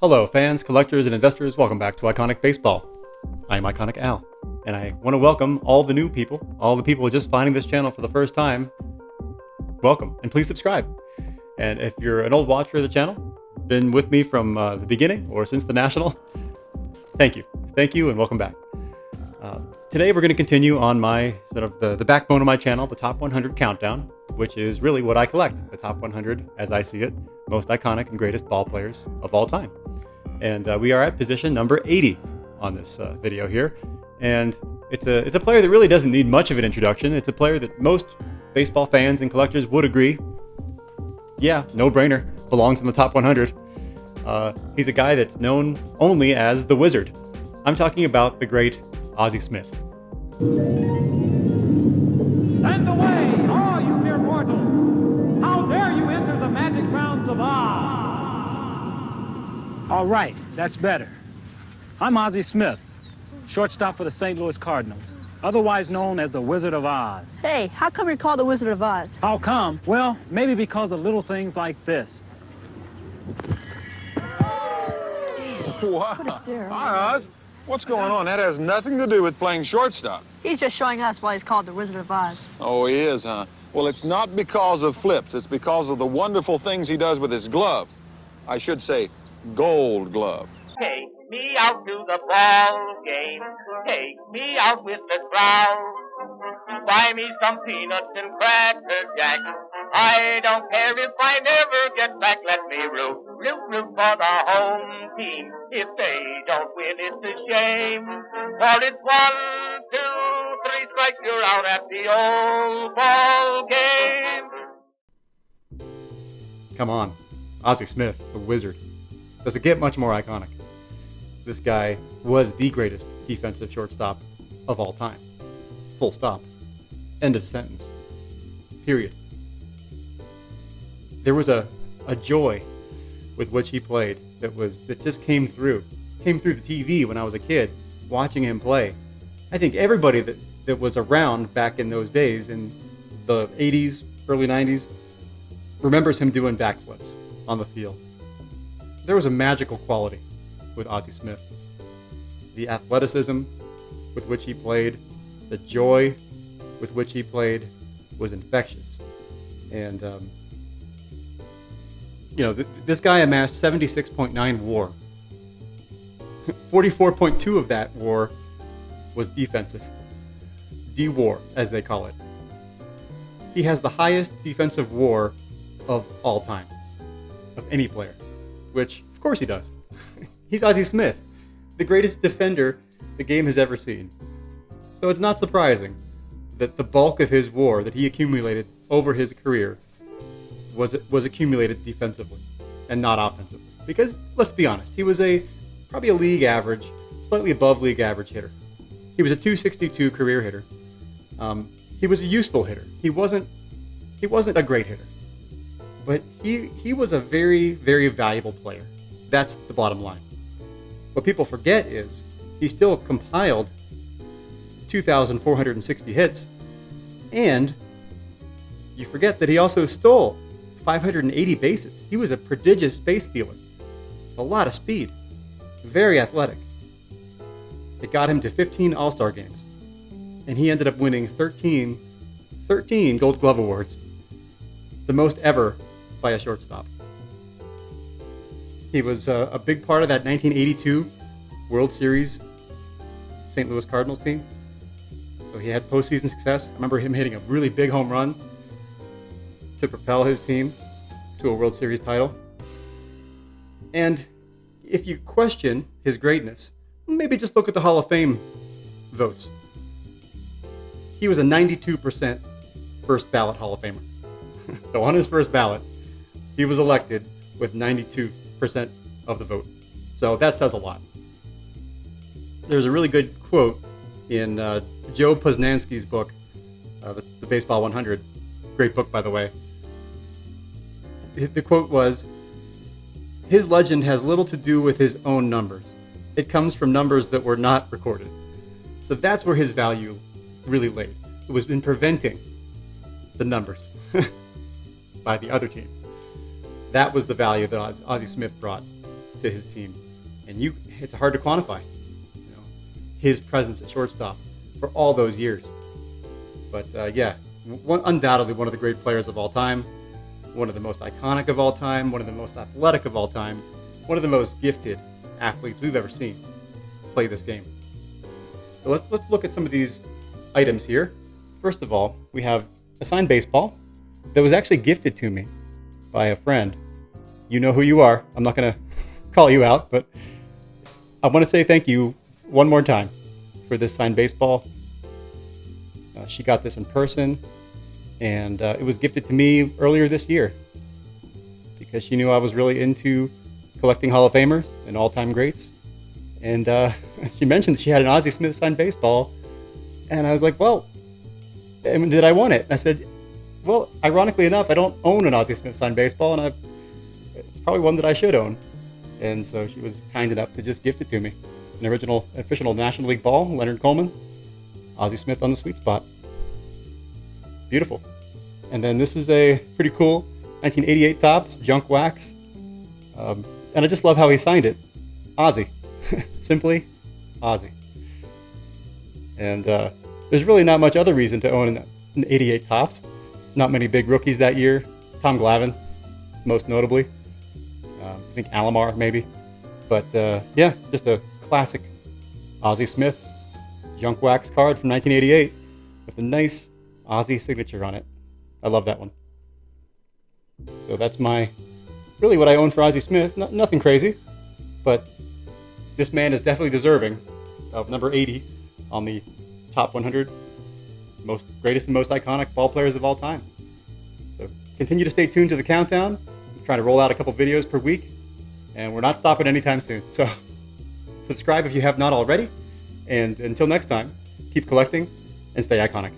Hello, fans, collectors, and investors. Welcome back to Iconic Baseball. I am Iconic Al, and I want to welcome all the new people, all the people just finding this channel for the first time. Welcome, and please subscribe. And if you're an old watcher of the channel, been with me from the beginning or since the National, thank you. Thank you, and welcome back. Today we're going to continue on my sort of the backbone of my channel, the Top 100 Countdown, which is really what I collect, the Top 100, as I see it, most iconic and greatest ball players of all time. And we are at position number 80 on this video here. And it's a player that really doesn't need much of an introduction. It's a player that most baseball fans and collectors would agree, yeah, no-brainer, belongs in the Top 100. He's a guy that's known only as the Wizard. I'm talking about the great Ozzie Smith. Stand away, all you mere mortals! How dare you enter the magic grounds of Oz? All right, that's better. I'm Ozzie Smith, shortstop for the St. Louis Cardinals, otherwise known as the Wizard of Oz. Hey, how come you're called the Wizard of Oz? How come? Well, maybe because of little things like this. Wow. Hi, Oz. What's going on? That has nothing to do with playing shortstop. He's just showing us why he's called the Wizard of Oz. Oh, he is, huh? Well, it's not because of flips. It's because of the wonderful things he does with his glove. I should say, gold glove. Take me out to the ball game. Take me out with the crowd. Buy me some peanuts and cracker jack. I don't care if I never get back. Let me root for the home team. If they don't win, it's a shame. For it's 1, 2, 3 strikes, you're out at the old ball game. Come on, Ozzie Smith, the Wizard. Does it get much more iconic? This guy was the greatest defensive shortstop of all time. Full stop. End of sentence. Period. There was a joy with which he played that just came through the TV when I was a kid watching him play. I think everybody that was around back in those days in the 80s, early 90s remembers him doing backflips on the field. There was a magical quality with Ozzie Smith. The athleticism with which he played, the joy with which he played was infectious. And this guy amassed 76.9 WAR. 44.2 of that WAR was defensive. dWAR, as they call it. He has the highest defensive WAR of all time, of any player, which, of course he does. He's Ozzie Smith, the greatest defender the game has ever seen. So it's not surprising that the bulk of his WAR that he accumulated over his career was accumulated defensively and not offensively. Because, let's be honest, he was probably a league average, slightly above league average hitter. He was a .262 career hitter. He was a useful hitter. He wasn't a great hitter. But he was a very, very valuable player. That's the bottom line. What people forget is he still compiled 2,460 hits, and you forget that he also stole 580 bases. He was a prodigious base stealer. A lot of speed. Very athletic. It got him to 15 All-Star games, and he ended up winning 13 Gold Glove awards, the most ever by a shortstop. He was a big part of that 1982 World Series St. Louis Cardinals team. So he had postseason success. I remember him hitting a really big home run to propel his team to a World Series title. And if you question his greatness, maybe just look at the Hall of Fame votes. He was a 92% first ballot Hall of Famer. So on his first ballot, he was elected with 92% of the vote. So that says a lot. There's a really good quote in Joe Posnanski's book, The Baseball 100. Great book, by the way. The quote was, "His legend has little to do with his own numbers. It comes from numbers that were not recorded." So that's where his value really laid. It was in preventing the numbers by the other team. That was the value that Ozzie Smith brought to his team, and it's hard to quantify, you know, his presence at shortstop for all those years. But yeah, undoubtedly one of the great players of all time, one of the most iconic of all time, one of the most athletic of all time, one of the most gifted athletes we've ever seen play this game. So let's look at some of these items here. First of all, we have a signed baseball that was actually gifted to me by a friend. You know who you are. I'm not going to call you out, but I want to say thank you one more time for this signed baseball. She got this in person, and it was gifted to me earlier this year because she knew I was really into collecting Hall of Famers and all-time greats. And she mentioned she had an Ozzie Smith signed baseball, and I was like, well, did I want it? And I said, well, ironically enough, I don't own an Ozzie Smith signed baseball, and it's probably one that I should own. And so she was kind enough to just gift it to me. An original official National League ball, Leonard Coleman, Ozzie Smith on the sweet spot. Beautiful. And then this is a pretty cool 1988 Topps junk wax. And I just love how he signed it. Ozzie. Simply Ozzie. And there's really not much other reason to own an 88 Topps. Not many big rookies that year. Tom Glavine, most notably. I think Alomar, maybe. But yeah, just a classic Ozzie Smith junk wax card from 1988 with a nice Ozzie signature on it. I love that one. So that's really what I own for Ozzie Smith. Nothing crazy, but this man is definitely deserving of number 80 on the top 100 greatest and most iconic ball players of all time. So continue to stay tuned to the countdown. I'm trying to roll out a couple videos per week, and we're not stopping anytime soon. So subscribe if you have not already. And until next time, keep collecting and stay iconic.